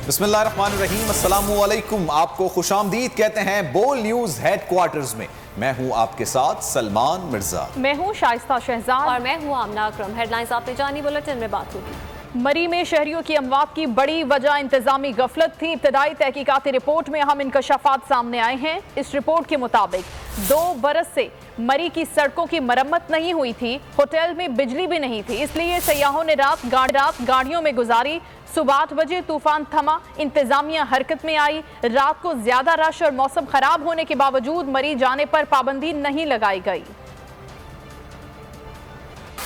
बिस्मिल्लाहिर्रहमानिर्रहीम, अस्सलामु अलैकुम। आपको खुश आमदीद कहते हैं बोल न्यूज़ हेड क्वार्टर्स में। मैं हूं आपके साथ सलमान मिर्जा। मैं हूं शाइस्ता शहजाद और मैं हूं आमना अकरम। हेडलाइंस आपने जानी, बुलेटिन में बात होगी। मरी में शहरियों की अमवात की बड़ी वजह इंतजामी गफलत थी। इब्तदाई तहकीकाती रिपोर्ट में अहम इंकशाफात सामने आए हैं। इस रिपोर्ट के मुताबिक 2 बरस से मरी की सड़कों की मरम्मत नहीं हुई थी, होटल में बिजली भी नहीं थी, इसलिए सयाहों ने रात गाड़ियों में गुजारी। सुबह 8 बजे तूफान थमा, इंतजामिया हरकत में आई। रात को ज्यादा रश और मौसम खराब होने के बावजूद मरी जाने पर पाबंदी नहीं लगाई गई।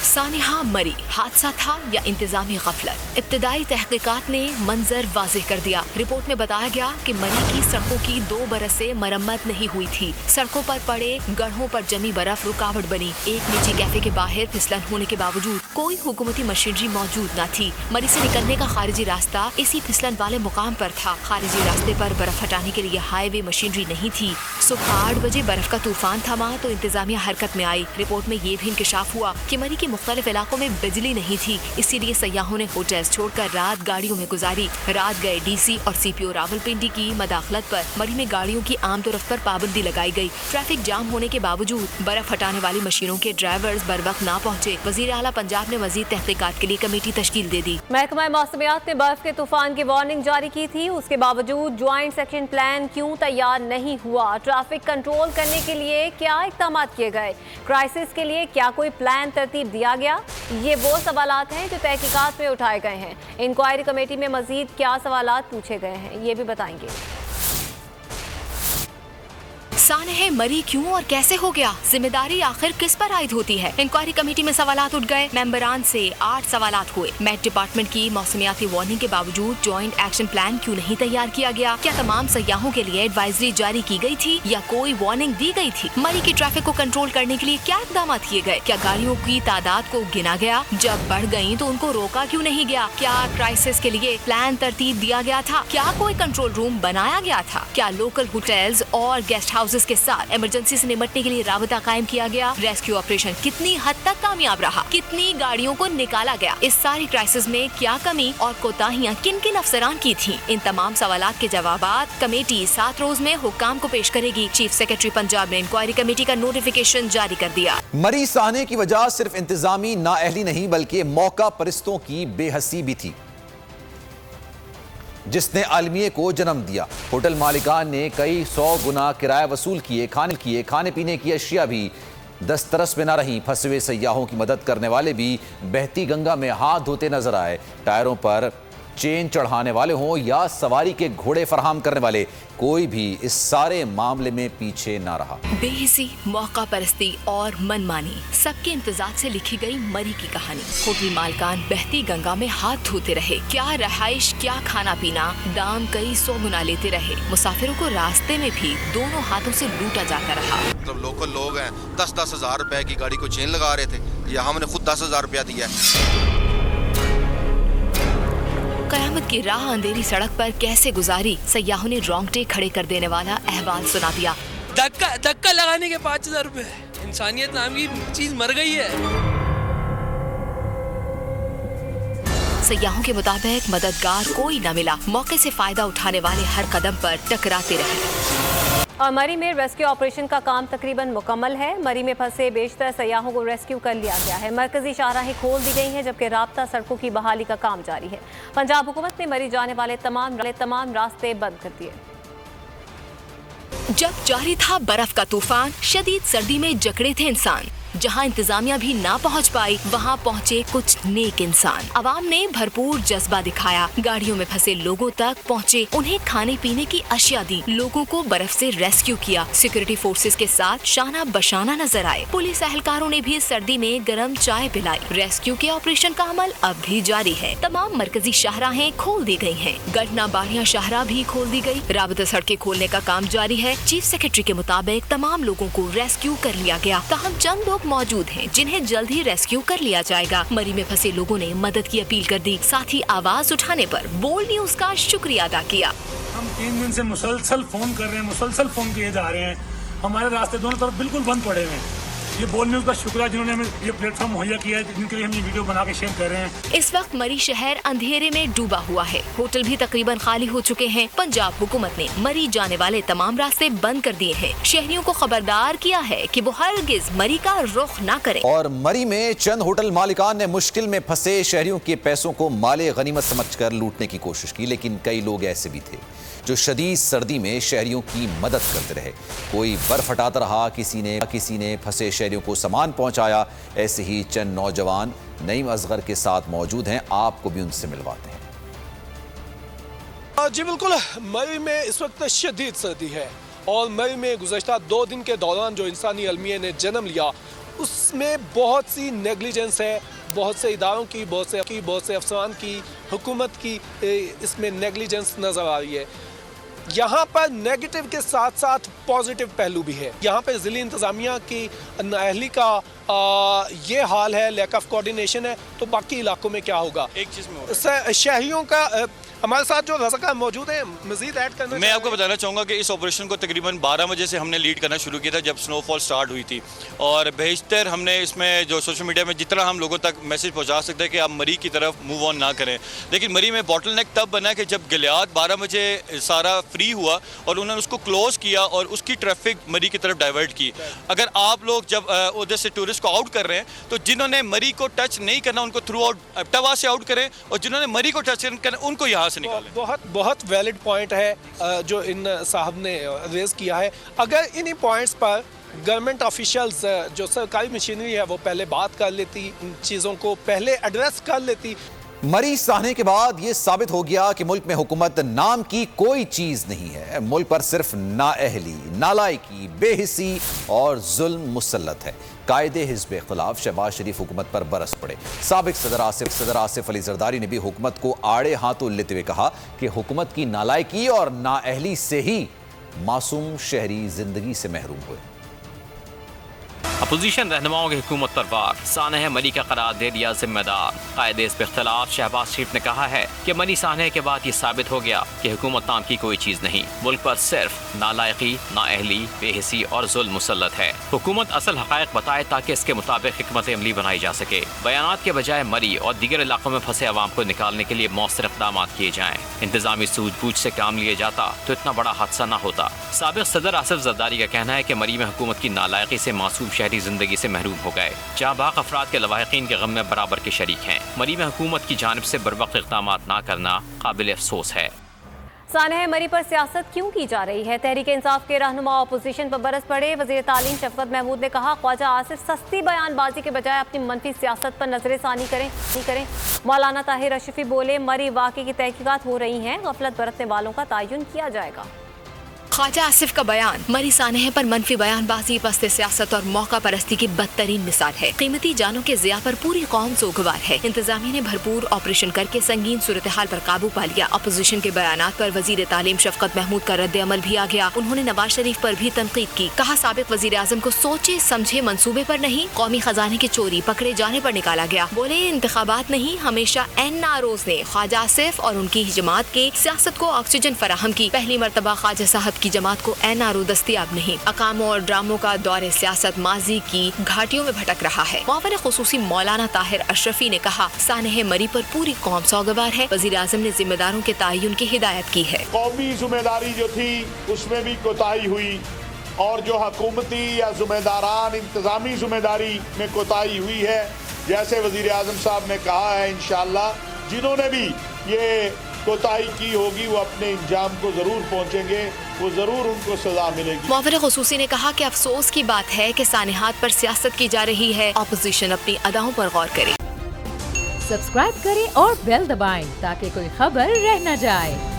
सानिहा मरी हादसा था या इंतजामी गफलत? इब्तदाई तहकीकात ने मंजर वाज़ेह कर दिया। रिपोर्ट में बताया गया कि मरी की सड़कों की 2 बरस से मरम्मत नहीं हुई थी। सड़कों पर पड़े गढ़ों पर जमी बर्फ रुकावट बनी। एक निजी कैफे के बाहर फिसलन होने के बावजूद कोई हुकूमती मशीनरी मौजूद न थी। मरी से निकलने का खारिजी रास्ता इसी फिसलन वाले मुकाम पर था। खारिजी रास्ते पर बर्फ हटाने के लिए हाईवे मशीनरी नहीं थी। सुबह 8 बजे बर्फ का तूफान थमा तो इंतजामिया हरकत में आई। रिपोर्ट में ये भी इंकशाफ हुआ कि मरी के मुख्तलिफ इलाकों में बिजली नहीं थी, इसीलिए सयाहों ने होटल छोड़कर रात गाड़ियों में गुजारी। रात गए डीसी और सीपीओ रावलपिंडी की मदाखलत पर मरी में गाड़ियों की आम रफ्त पर पाबंदी लगाई गई। ट्रैफिक जाम होने के बावजूद बर्फ हटाने वाली मशीनों के ड्राइवर्स बर वक्त ना पहुंचे। वजीर आला पंजाब ने मजीद तहकीकात के लिए कमेटी तश्कील दे दी। महकमा मौसमियात ने बर्फ के तूफान की वार्निंग जारी की थी, उसके बावजूद ज्वाइंट सेक्शन प्लान क्यों तैयार नहीं हुआ? ट्रैफिक कंट्रोल करने के लिए क्या इक़दाम किए गए? क्राइसिस के लिए क्या कोई प्लान तरतीब दिया गया? ये वो सवालात हैं जो तहकीकात में उठाए गए हैं। इंक्वायरी कमेटी में मजीद क्या सवालात पूछे गए हैं, ये भी बताएंगे। सानहे मरी क्यों और कैसे हो गया? जिम्मेदारी आखिर किस पर आयद होती है? इंक्वायरी कमेटी में सवालात उठ गए। मेंबरान से 8 सवालात हुए। मेट डिपार्टमेंट की मौसमियाती वार्निंग के बावजूद जॉइंट एक्शन प्लान क्यों नहीं तैयार किया गया? क्या तमाम सयाहों के लिए एडवाइजरी जारी की गई थी या कोई वार्निंग दी गई थी? मरी की ट्रैफिक को कंट्रोल करने के लिए क्या इकदाम किए गए? क्या गाड़ियों की तादाद को गिना गया? जब बढ़ गयी तो उनको रोका क्यों नहीं गया? क्या क्राइसिस के लिए प्लान तरतीब दिया गया था? क्या कोई कंट्रोल रूम बनाया गया था? क्या लोकल होटल्स और गेस्ट हाउसेस के साथ इमरजेंसी से निपटने के लिए राबता कायम किया गया? रेस्क्यू ऑपरेशन कितनी हद तक कामयाब रहा? कितनी गाड़ियों को निकाला गया? इस सारी क्राइसिस में क्या कमी और कोताहियां किन-किन अफसरान की थी? इन तमाम सवालात के जवाबात कमेटी 7 रोज में हुक्काम को पेश करेगी। चीफ सेक्रेटरी पंजाब ने इंक्वायरी कमेटी का नोटिफिकेशन जारी कर दिया। मरी साहने की वजह सिर्फ इंतजामी नाअहली नहीं बल्कि मौका परस्तों की बेहसी भी थी, जिसने आलमिये को जन्म दिया। होटल मालिकान ने कई 100 गुना किराया वसूल किए। खाने पीने की अशिया भी दस्तरस में ना रही। फंसे हुए सयाहों की मदद करने वाले भी बहती गंगा में हाथ धोते नजर आए। टायरों पर चेन चढ़ाने वाले हों या सवारी के घोड़े फराहम करने वाले, कोई भी इस सारे मामले में पीछे ना रहा। बेहिसी, मौका परस्ती और मनमानी, सबके इम्तिजाज से लिखी गई मरी की कहानी। होटल मालकान बहती गंगा में हाथ धोते रहे। क्या रहाइश, क्या खाना पीना, दाम कई 100 गुना लेते रहे। मुसाफिरों को रास्ते में भी दोनों हाथों से लूटा जाता रहा। मतलब लोकल लोग हैं, 10-10 हजार रुपए की गाड़ी को चेन लगा रहे थे, या हमने खुद 10,000 रुपया दिया है। कयामत की राह अंधेरी सड़क पर कैसे गुजारी? सयाहों ने रोंगटे खड़े कर देने वाला अहवाल सुना दिया। धक्का लगाने के 5,000 रुपए। इंसानियत नाम की चीज मर गई है। सयाहों के मुताबिक मददगार कोई न मिला। मौके से फायदा उठाने वाले हर कदम पर टकराते रहे। और मरी में रेस्क्यू ऑपरेशन का काम तकरीबन मुकम्मल है। मरी में फंसे बेशतर सयाहों को रेस्क्यू कर लिया गया है। मरकजी शाहराहें खोल दी गई हैं, जबकि राब्ता सड़कों की बहाली का काम जारी है। पंजाब हुकूमत ने मरी जाने वाले तमाम रास्ते बंद कर दिए। जब जारी था बर्फ का तूफान, शदीद सर्दी में जकड़े थे इंसान। जहां इंतजामिया भी ना पहुंच पाई, वहां पहुंचे कुछ नेक इंसान। अवाम ने भरपूर जज्बा दिखाया। गाड़ियों में फंसे लोगों तक पहुंचे, उन्हें खाने पीने की अशिया दी, लोगों को बर्फ से रेस्क्यू किया। सिक्योरिटी फोर्सेस के साथ शाना बशाना नजर आए। पुलिस एहलकारों ने भी सर्दी में गर्म चाय पिलाई। रेस्क्यू के ऑपरेशन का अमल अब भी जारी है। तमाम मरकजी शाहराहें खोल दी गई हैं। गढ़ना बाड़ियां शाहरा भी खोल दी गई। राबता सड़कें खोलने का काम जारी है। चीफ सेक्रेटरी के मुताबिक तमाम लोगों को रेस्क्यू कर लिया गया। ताहम चंद लोग मौजूद हैं जिन्हें जल्द ही रेस्क्यू कर लिया जाएगा। मरी में फंसे लोगों ने मदद की अपील कर दी, साथ ही आवाज उठाने पर बोल्ड न्यूज का शुक्रिया अदा किया। हम 3 दिन से मुसलसल फोन कर रहे हैं, मुसलसल फोन किए जा रहे हैं। हमारे रास्ते दोनों तरफ बिल्कुल बंद पड़े हुए हैं। ये बोल न्यूज़ का शुक्र है जिन्होंने हमें ये प्लेटफॉर्म मुहैया किया है, जिनके लिए हम ये वीडियो बना के शेयर कर रहे हैं। इस वक्त मरी शहर अंधेरे में डूबा हुआ है। होटल भी तकरीबन खाली हो चुके हैं। पंजाब हुकूमत ने मरी जाने वाले तमाम रास्ते बंद कर दिए हैं। शहरियों को खबरदार किया है कि वो हरगिज मरी का रुख न करें। और मरी में चंद होटल मालिकान ने मुश्किल में फंसे शहरियों के पैसों को माले गनीमत समझकर लूटने की कोशिश की, लेकिन कई लोग ऐसे भी थे जो शदीद सर्दी में शहरियों की मदद करते रहे। कोई बर्फ हटाता रहा, किसी ने फंसे शहरियों को सामान पहुंचाया। ऐसे ही चंद नौजवान नईम असगर के साथ मौजूद हैं, आपको भी उनसे मिलवाते हैं। जी बिल्कुल, मरी में इस वक्त शदीद सर्दी है और मई में गुज़श्ता 2 दिन के दौरान जो इंसानी अलमिया ने जन्म लिया उसमें बहुत सी नेग्लिजेंस है, बहुत से इदारों की, बहुत से अफसरान की, हुकूमत की इसमें नेग्लिजेंस नज़र आ रही है। यहाँ पर नेगेटिव के साथ साथ पॉजिटिव पहलू भी है। यहाँ पर ज़िली इंतज़ामिया की नाअहली का ये हाल है, लैक ऑफ कोऑर्डिनेशन है, तो बाकी इलाकों में क्या होगा? एक चीज़ में शहरियों का हमारे साथ जो रज़ाकार मौजूद हैं, मज़ीद ऐड करना मैं आपको बताना चाहूँगा कि इस ऑपरेशन को तकरीबन 12 बजे से हमने लीड करना शुरू किया था जब स्नोफॉल स्टार्ट हुई थी, और बेशतर हमने इसमें जो सोशल मीडिया में जितना हम लोगों तक मैसेज पहुँचा सकते हैं कि आप मरी की तरफ मूव ऑन ना करें। लेकिन मरी में बॉटल नेक तब बना कि जब गलियात 12 बजे सारा फ्री हुआ और उन्होंने उसको क्लोज़ किया और उसकी ट्रैफिक मरी की तरफ डाइवर्ट की। अगर आप लोग जब उधर से टूरिस्ट को आउट कर रहे हैं तो जिन्होंने मरी को टच नहीं करना उनको थ्रू आउट टवा से आउट करें, और जिन्होंने मरी को टच करना उनको यहाँ से निकालें। बहुत वैलिड पॉइंट है जो इन साहब ने रेज किया है। अगर इन्हीं पॉइंट्स पर गवर्नमेंट ऑफिशियल्स जो सरकारी मशीनरी है वो पहले बात कर लेती, इन चीज़ों को पहले एड्रेस कर लेती। मरी सहने के बाद यह साबित हो गया कि मुल्क में हुकूमत नाम की कोई चीज नहीं है। मुल्क पर सिर्फ नाअहली, नालायकी, बेहिसी और जुल्म मुसल्लत है। कायदे हिज़्ब इख्तिलाफ शहबाज शरीफ हुकूमत पर बरस पड़े। साबिक सदर आसिफ अली जरदारी ने भी हुकूमत को आड़े हाथों लेते हुए कहा कि हुकूमत की नालायकी और नाअहली से ही मासूम शहरी जिंदगी से महरूम हुए। अपोजिशन रहनुमाओं की हुकूमत पर वार, सानह मरी का करार दे दिया जिम्मेदार। कायदे इस पर इख्तिलाफ शहबाज शरीफ ने कहा है कि मरी सानह के बाद ये साबित हो गया कि हुकूमत नाम की कोई चीज़ नहीं। मुल्क पर सिर्फ नालायकी, नाअहली, बेहिसी और जुल्म मुसल्लत है। हुकूमत असल हक़ाइक़ बताए ताकि इसके मुताबिक हिकमत अमली बनाई जा सके। बयानात के बजाय मरी और दीगर इलाकों में फंसे अवाम को निकालने के लिए मौसर इक़दाम किए जाएँ। इंतजामी सूझबूझ से काम लिया जाता तो इतना बड़ा हादसा न होता। साबिक सदर आसिफ जरदारी का कहना है कि मरी में हुकूमत की नालायकी से मासूम शहरी जिंदगी से महरूम हो गए। जहाँ बाक अफराद के लवाहिकीन के गम में बराबर के शरीक हैं। मरी में हुकूमत की जानिब से बरवक्त इक़दाम ना करना काबिल अफसोस है। सानह मरी पर सियासत क्यों की जा रही है? तहरीक इंसाफ के रहनुमा अपोजिशन पर बरस पड़े। वज़ीर तालीम शफकत महमूद ने कहा ख्वाजा आसिफ सस्ती बयानबाजी के बजाय अपनी मनफी सियासत पर नजरसानी करें। मौलाना ताहिर अशरफी बोले मरी वाक़े की तहकीकात हो रही हैं, गफलत बरतने वालों का तयन किया जाएगा। ख्वाजा आसिफ का बयान मरी सानह पर मनफी बयानबाजी, पस्ते सियासत और मौका परस्ती की बदतरीन मिसाल है। कीमती जानों के ज़िया पर पूरी कौम सोगवार है। इंतजामिया ने भरपूर ऑपरेशन करके संगीन सूरत हाल पर काबू पा लिया। अपोजिशन के बयानात पर वजीर तालीम शफकत महमूद का रद्द अमल भी आ गया। उन्होंने नवाज शरीफ पर भी तनकीद की। कहा साबिक वजीर आजम को सोचे समझे मंसूबे पर नहीं, कौमी खजाने की चोरी पकड़े जाने पर निकाला गया। बोले इंतखाबात नहीं, हमेशा NROs ने ख्वाजा आसिफ और उनकी जमात के सियासत को ऑक्सीजन फराहम की। पहली मरतबा ख्वाजा साहब की जमात को NRO दस्तियाब नहीं। अकामों और ड्रामों का दौरे सियासत माजी की घाटियों में भटक रहा है। मुआविन खुसूसी मौलाना ताहिर अशरफी ने कहा सानह मरी पर पूरी कौम सौगवार है। वजीर आजम ने जिम्मेदारों के तयन की हिदायत की है। कौमी जिम्मेदारी जो थी उसमें भी कोताही हुई और जो हुकूमती या जिम्मेदारान इंतजामी जिम्मेदारी में कोताही हुई है, जैसे वजीर आजम साहब ने कहा है, इंशाअल्लाह जिन्होंने भी ये कोताही की होगी वो अपने इंजाम को जरूर पहुंचेंगे, वो जरूर उनको सजा मिलेगी। मुआविन खुसूसी ने कहा कि अफसोस की बात है कि सानहात पर सियासत की जा रही है। अपोजिशन अपनी अदाओं पर गौर करे। सब्सक्राइब करें और बेल दबाएं ताकि कोई खबर रह न जाए।